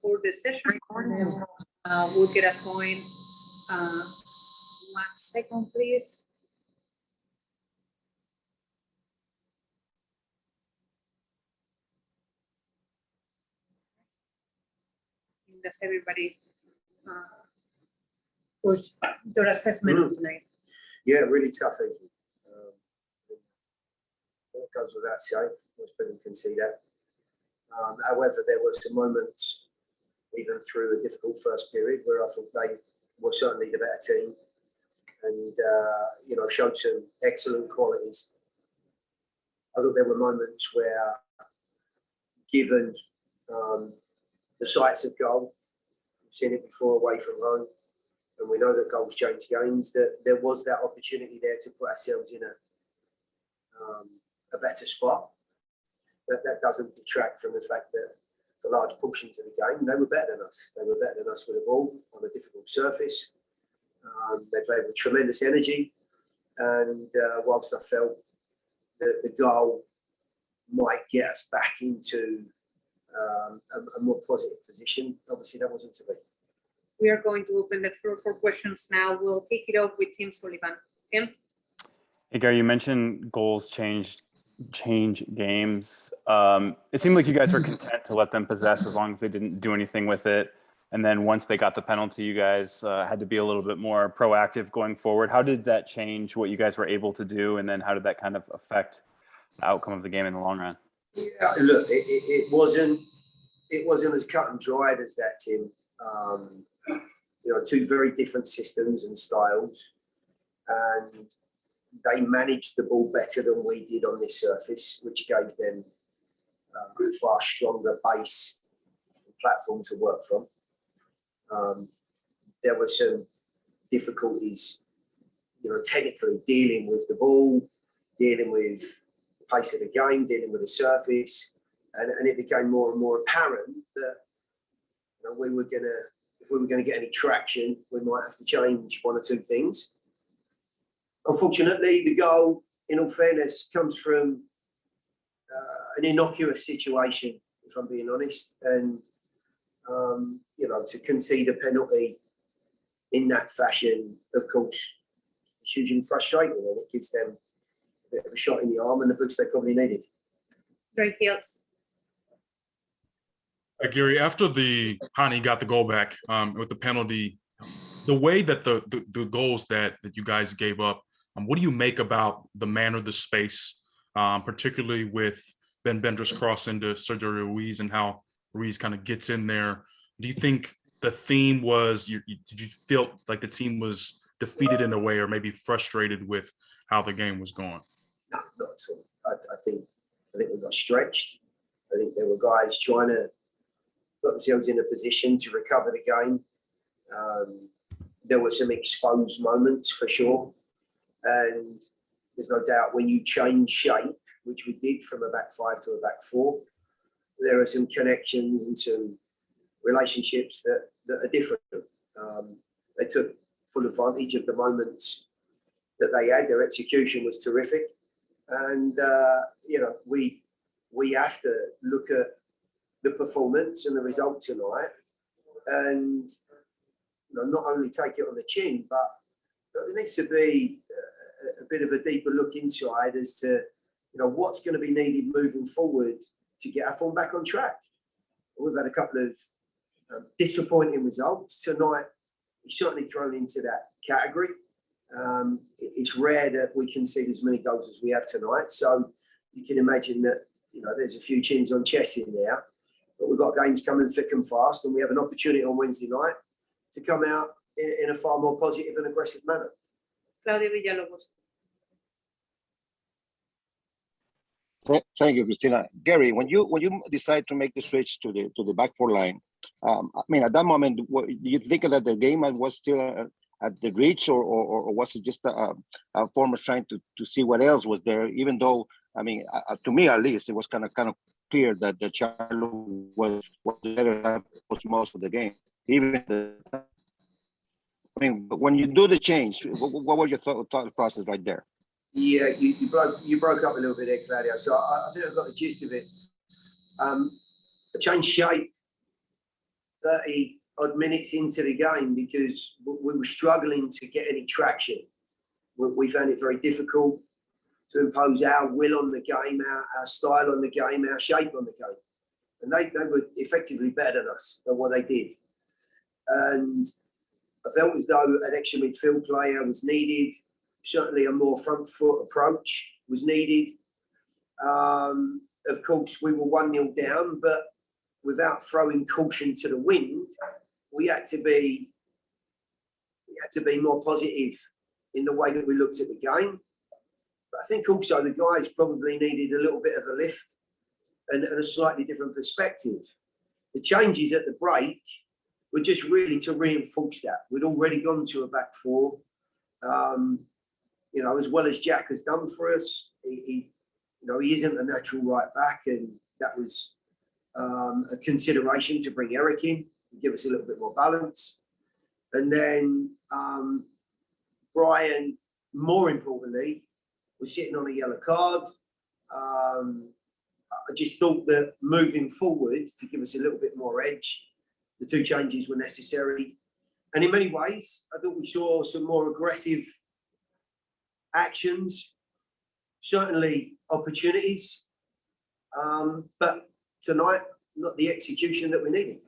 for the session. Would get us going. 1 second, please. Does everybody was your assessment tonight? Yeah, really tough evening. It goes without saying, most people can see that. However, there were some moments, even through a difficult first period, where I thought they were certainly the better team, and showed some excellent qualities. I thought there were moments where, given the sights of goal, we've seen it before away from home, and we know that goals change games, that there was that opportunity there to put ourselves in a better spot. That doesn't detract from the fact that for large portions of the game, they were better than us. They were better than us with the ball on a difficult surface. They played with tremendous energy, and whilst I felt that the goal might get us back into a more positive position, obviously that wasn't to be. We are going to open the floor for questions now. We'll kick it off with Tim Sullivan. Tim? Hey, Gary, you mentioned goals change games. It seemed like you guys were content to let them possess as long as they didn't do anything with it. And then once they got the penalty, you guys had to be a little bit more proactive going forward. How did that change what you guys were able to do? And then how did that kind of affect the outcome of the game in the long run? Yeah, look, it wasn't as cut and dried as that, Tim. Two very different systems and styles, and they managed the ball better than we did on this surface, which gave them a far stronger base and platform to work from. There were some difficulties, technically dealing with the ball, dealing with the pace of the game, dealing with the surface, and it became more and more apparent that if we were going to get any traction, we might have to change one or two things. Unfortunately, the goal, in all fairness, comes from an innocuous situation, if I'm being honest. And, to concede a penalty in that fashion, of course, is hugely frustrating, and it gives them a bit of a shot in the arm and the boost they probably needed. Greg Fields. Gary, after the Hani got the goal back with the penalty, the way that the goals that you guys gave up, what do you make about the man of the space, particularly with Ben Bender's cross into Sergio Ruiz and how Ruiz kind of gets in there? Do you think the theme was, did you feel like the team was defeated in a way, or maybe frustrated with how the game was going? No, not at all. I think we got stretched. I think there were guys trying to put themselves in a position to recover the game. There were some exposed moments for sure. And there's no doubt when you change shape, which we did from a back five to a back four, there are some connections and some relationships that are different. They took full advantage of the moments that they had. Their execution was terrific. And, we have to look at the performance and the result tonight and not only take it on the chin, but there needs to be a bit of a deeper look inside as to what's going to be needed moving forward to get our form back on track. We've had a couple of disappointing results tonight. We're certainly thrown into that category. It's rare that we concede as many goals as we have tonight, so you can imagine that there's a few chins on chests in there. But we've got games coming thick and fast, and we have an opportunity on Wednesday night to come out in a far more positive and aggressive manner. Claudia Villalobos. Thank you, Christina. Gary, when you decide to make the switch to the back four line, at that moment, do you think that the game was still at the reach, or was it just a form of trying to see what else was there? Even though, to me at least, it was kind of clear that the Charlo was better most of the game. When you do the change, what was your thought process right there? Yeah, you broke up a little bit there, Claudio. So I think I've got the gist of it. A change shape 30 odd minutes into the game because we were struggling to get any traction. We found it very difficult to impose our will on the game, our style on the game, our shape on the game. And they were effectively better than us at what they did. And I felt as though an extra midfield player was needed. Certainly a more front foot approach was needed. Of course, we were 1-0 down, but without throwing caution to the wind, we had to be more positive in the way that we looked at the game. But I think also the guys probably needed a little bit of a lift and a slightly different perspective. The changes at the break were just really to reinforce that. We'd already gone to a back four, as well as Jack has done for us. He isn't a natural right back, and that was a consideration to bring Eric in and give us a little bit more balance. And then Brian, more importantly, was sitting on a yellow card. I just thought that moving forward to give us a little bit more edge, the two changes were necessary. And in many ways, I thought we saw some more aggressive actions, certainly opportunities. But tonight, not the execution that we needed.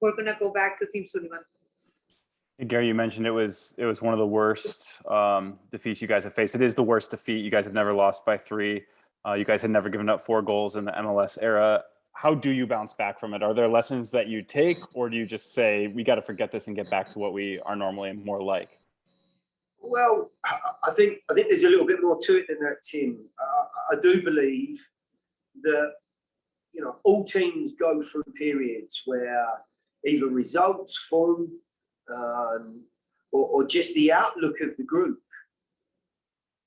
We're going to go back to Team Sullivan. Gary, you mentioned it was one of the worst defeats you guys have faced. It is the worst defeat. You guys have never lost by 3. You guys had never given up 4 goals in the MLS era. How do you bounce back from it? Are there lessons that you take, or do you just say, we got to forget this and get back to what we are normally more like? Well, I think there's a little bit more to it than that, Tim. I do believe that, all teams go through periods where either results, form, or just the outlook of the group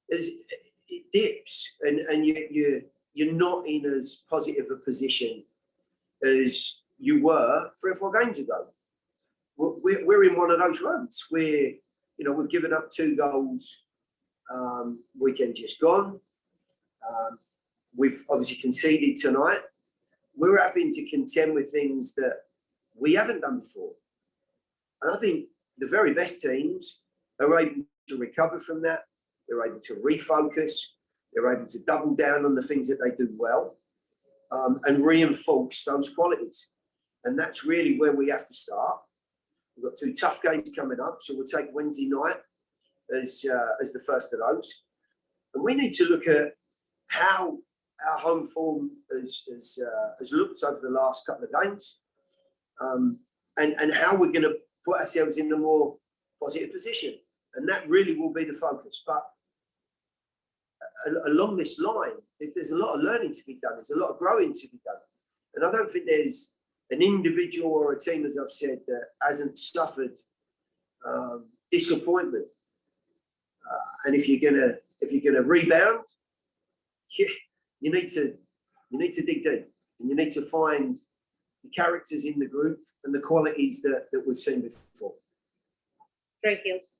it dips, and you're not in as positive a position as you were 3 or 4 games ago. We're in one of those runs where we've given up 2 goals weekend just gone. We've obviously conceded tonight. We're having to contend with things that we haven't done before. And I think the very best teams are able to recover from that. They're able to refocus. They're able to double down on the things that they do well and reinforce those qualities. And that's really where we have to start. We've got 2 tough games coming up, so we'll take Wednesday night as the first of those. And we need to look at how our home form has looked over the last couple of games and how we're going to put ourselves in a more positive position. And that really will be the focus. But along this line, there's a lot of learning to be done. There's a lot of growing to be done. And I don't think there's an individual or a team, as I've said, that hasn't suffered disappointment. And if you're gonna rebound, you need to dig deep, and you need to find the characters in the group and the qualities that we've seen before. Greg Hills.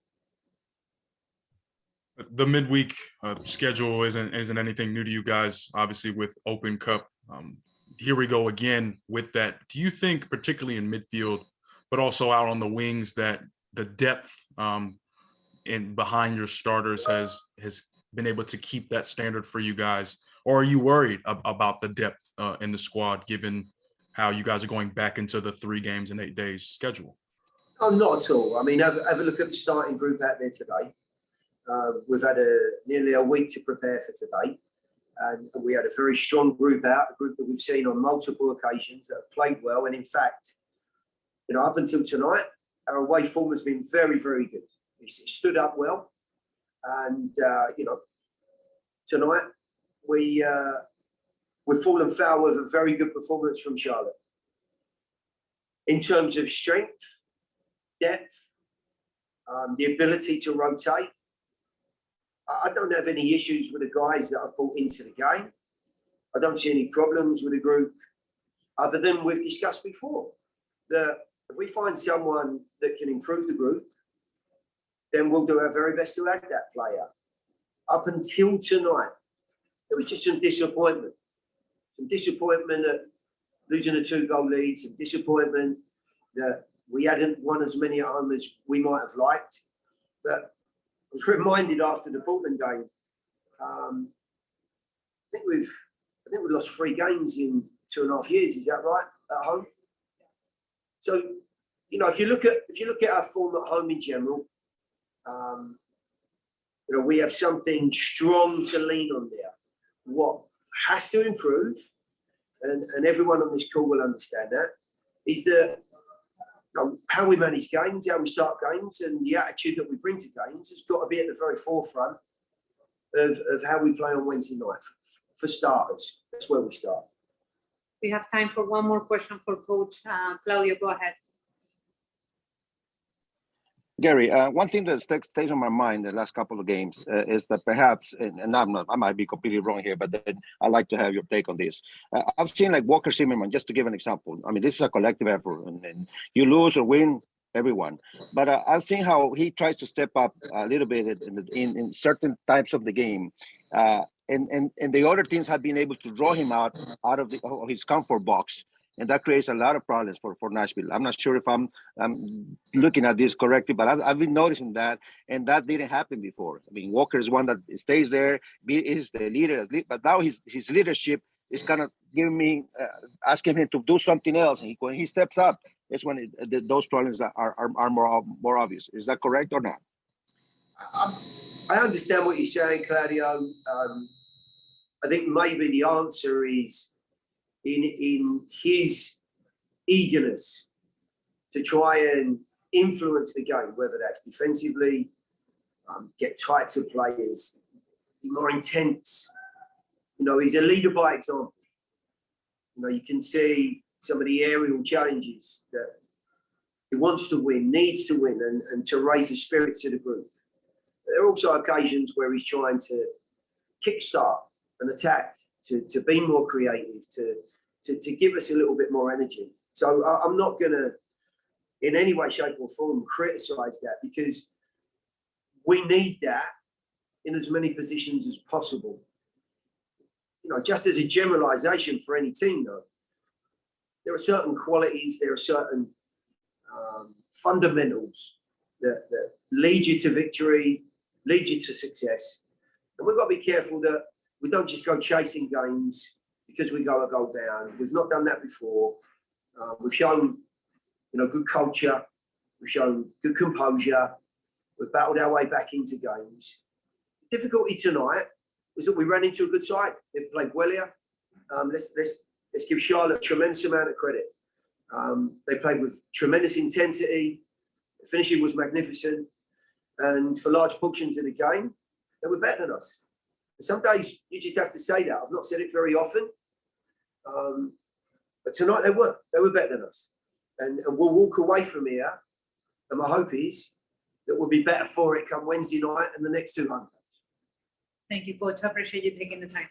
The midweek schedule isn't anything new to you guys, obviously, with Open Cup. Here we go again with that. Do you think, particularly in midfield, but also out on the wings, that the depth in behind your starters has been able to keep that standard for you guys? Or are you worried about the depth in the squad, given how you guys are going back into the 3 games in 8 days schedule? Oh, not at all. I mean, have a look at the starting group out there today. We've had nearly a week to prepare for today. And we had a very strong group out, a group that we've seen on multiple occasions that have played well. And in fact, up until tonight, our away form has been very, very good. It's stood up well. And, tonight we've fallen foul of a very good performance from Charlotte. In terms of strength, depth, the ability to rotate, I don't have any issues with the guys that I've brought into the game. I don't see any problems with the group, other than we've discussed before. That if we find someone that can improve the group, then we'll do our very best to add that player. Up until tonight, there was just some disappointment at losing the 2-goal lead, some disappointment that we hadn't won as many at home as we might have liked. But I was reminded after the Portland game, I think we've lost 3 games in 2.5 years. Is that right, at home? So, you know, if you look at our form at home in general, you know, we have something strong to lean on there. What has to improve, and everyone on this call will understand that, is that, you know, how we manage games, how we start games, and the attitude that we bring to games has got to be at the very forefront of how we play on Wednesday night. For starters, that's where we start. We have time for one more question for Coach. Claudio, go ahead. Gary, one thing that stays on my mind the last couple of games is that perhaps, and I might be completely wrong here, but then I'd like to have your take on this. I've seen like Walker Zimmerman, just to give an example. I mean, this is a collective effort, and you lose or win, everyone. But I've seen how he tries to step up a little bit in certain types of the game. And the other teams have been able to draw him out of his comfort box. And that creates a lot of problems for Nashville. I'm not sure if I'm looking at this correctly, but I've been noticing that, and that didn't happen before. I mean, Walker is one that stays there, is the leader, but now his leadership is kind of giving me, asking him to do something else. And when he steps up, that's when those problems are more obvious. Is that correct or not? I understand what you're saying, Claudio. I think maybe the answer is in his eagerness to try and influence the game, whether that's defensively, get tight to players, be more intense. You know, he's a leader by example. You know, you can see some of the aerial challenges that he wants to win, needs to win, and to raise the spirits of the group. There are also occasions where he's trying to kickstart an attack, to be more creative, to give us a little bit more energy. So I'm not going to, in any way, shape or form, criticise that, because we need that in as many positions as possible. You know, just as a generalisation for any team, though, there are certain qualities, there are certain fundamentals that lead you to victory, lead you to success. And we've got to be careful that we don't just go chasing games because we go a goal down. We've not done that before. We've shown, you know, good culture. We've shown good composure. We've battled our way back into games. The difficulty tonight was that we ran into a good side. They've played well here. Let's give Charlotte a tremendous amount of credit. They played with tremendous intensity. The finishing was magnificent. And for large portions of the game, they were better than us. And some days you just have to say that. I've not said it very often. But tonight they were better than us. And we'll walk away from here. And my hope is that we'll be better for it come Wednesday night and the next 200. Thank you, Coach. I appreciate you taking the time.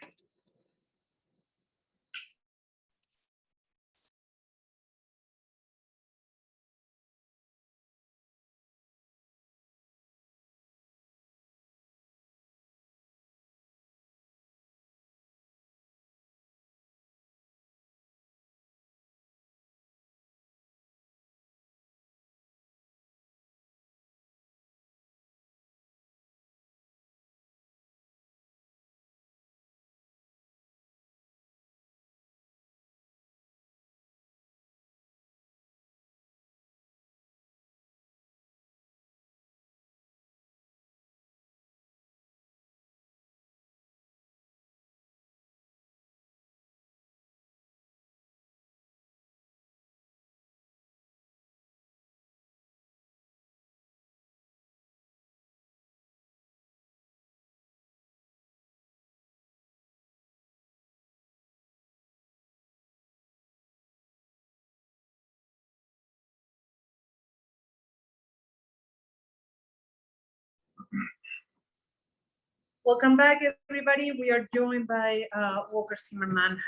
Welcome back, everybody. We are joined by Walker Zimmerman.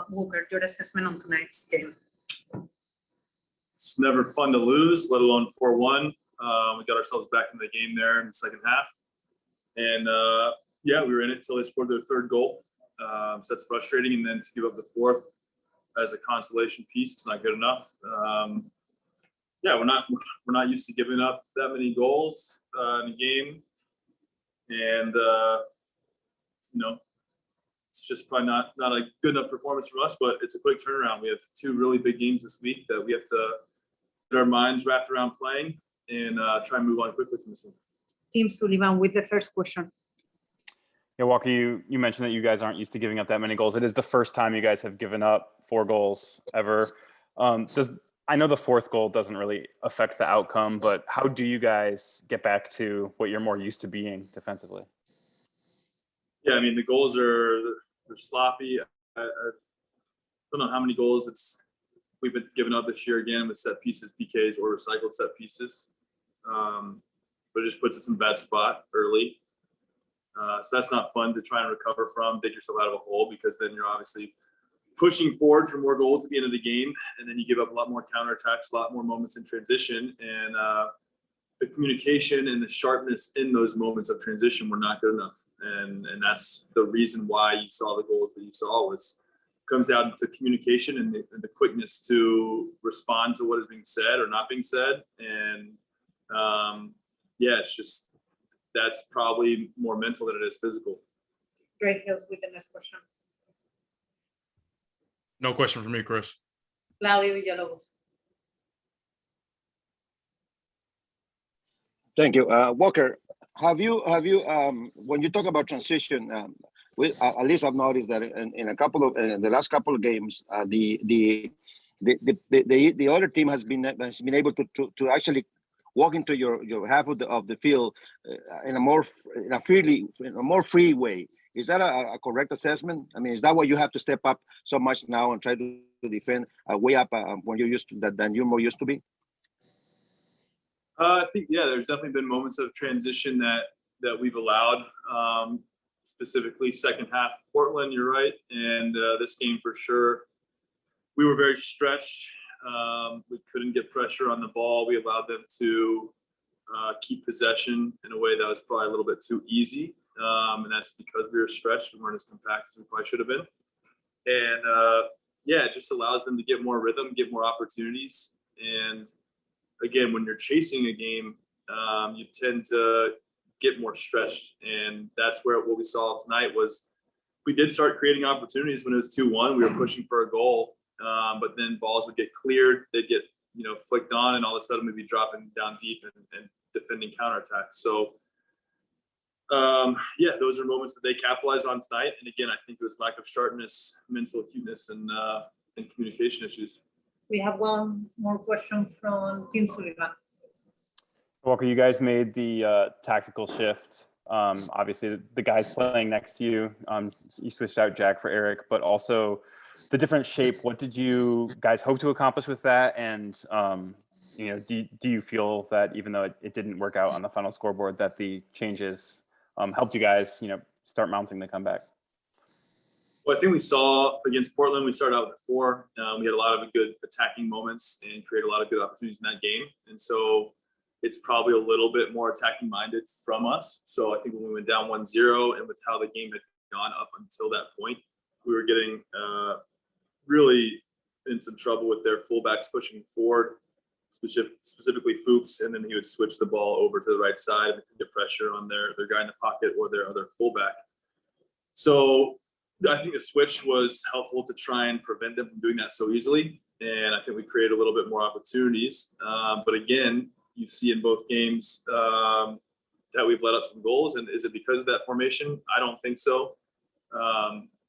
Walker, your assessment on tonight's game. It's never fun to lose, let alone 4-1. We got ourselves back in the game there in the second half. And yeah, we were in it until they scored their third goal. So that's frustrating. And then to give up the fourth, as a consolation piece, it's not good enough. Yeah, we're not used to giving up that many goals in a game, and you know, it's just probably not a good enough performance from us. But it's a quick turnaround. We have 2 really big games this week that we have to get our minds wrapped around playing and try and move on quickly from this one. Team Sullivan with the first question. Yeah, Walker, you mentioned that you guys aren't used to giving up that many goals. It is the first time you guys have given up 4 goals ever. I know the 4th goal doesn't really affect the outcome, but how do you guys get back to what you're more used to being defensively? Yeah, I mean, the goals they're sloppy. I don't know how many goals we've been giving up this year again with set pieces, PKs, or recycled set pieces. But it just puts us in a bad spot early. So that's not fun to try and recover from, dig yourself out of a hole, because then you're obviously pushing forward for more goals at the end of the game, and then you give up a lot more counterattacks, a lot more moments in transition, and the communication and the sharpness in those moments of transition were not good enough. And that's the reason why you saw the goals that you saw comes down to communication and the quickness to respond to what is being said or not being said. And yeah, it's just, that's probably more mental than it is physical. Drake Hills with the next question. No question for me, Chris. Claudio Villalobos. Thank you, Walker. Have you when you talk about transition, at least I've noticed that in the last couple of games, the other team has been able to actually walk into your half of the field in a more free way. Is that a correct assessment? I mean, is that why you have to step up so much now and try to defend way up when you're used to that than you're more used to be? I think, yeah, there's definitely been moments of transition that we've allowed, specifically second half Portland, you're right. And this game for sure, we were very stretched. We couldn't get pressure on the ball. We allowed them to keep possession in a way that was probably a little bit too easy. And that's because we were stretched. We weren't as compact as we probably should have been. And yeah, it just allows them to get more rhythm, get more opportunities. And again, when you're chasing a game, you tend to get more stretched. And that's where what we saw tonight was we did start creating opportunities when it was 2-1. We were pushing for a goal, but then balls would get cleared. They'd get, flicked on, and all of a sudden we'd be dropping down deep and defending counterattacks. So, yeah, those are moments that they capitalized on tonight. And again, I think it was lack of sharpness, mental acuteness, and communication issues. We have one more question from Team Sullivan. Walker, you guys made the tactical shift. Obviously, the guys playing next to you, you switched out Jack for Eric, but also the different shape. What did you guys hope to accomplish with that? And do you feel that even though it didn't work out on the final scoreboard, that the changes helped you guys, start mounting the comeback? Well, I think we saw against Portland, we started out with 4. We had a lot of good attacking moments and created a lot of good opportunities in that game. And so it's probably a little bit more attacking minded from us. So I think when we went down 1-0 and with how the game had gone up until that point, we were getting really in some trouble with their fullbacks pushing forward, specifically Fuchs, and then he would switch the ball over to the right side and get pressure on their guy in the pocket or their other fullback. So I think the switch was helpful to try and prevent them from doing that so easily. And I think we created a little bit more opportunities. But again, you see in both games that we've let up some goals. And is it because of that formation? I don't think so.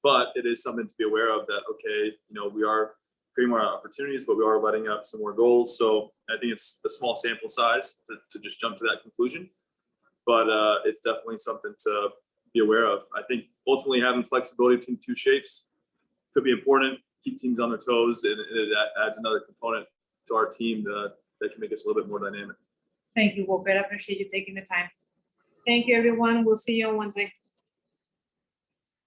But it is something to be aware of that, okay, we are creating more opportunities, but we are letting up some more goals. So I think it's a small sample size to just jump to that conclusion. But it's definitely something to be aware of. I think ultimately having flexibility between 2 shapes could be important, keep teams on their toes, and it adds another component to our team that can make us a little bit more dynamic. Thank you, Walker. I appreciate you taking the time. Thank you, everyone. We'll see you on Wednesday.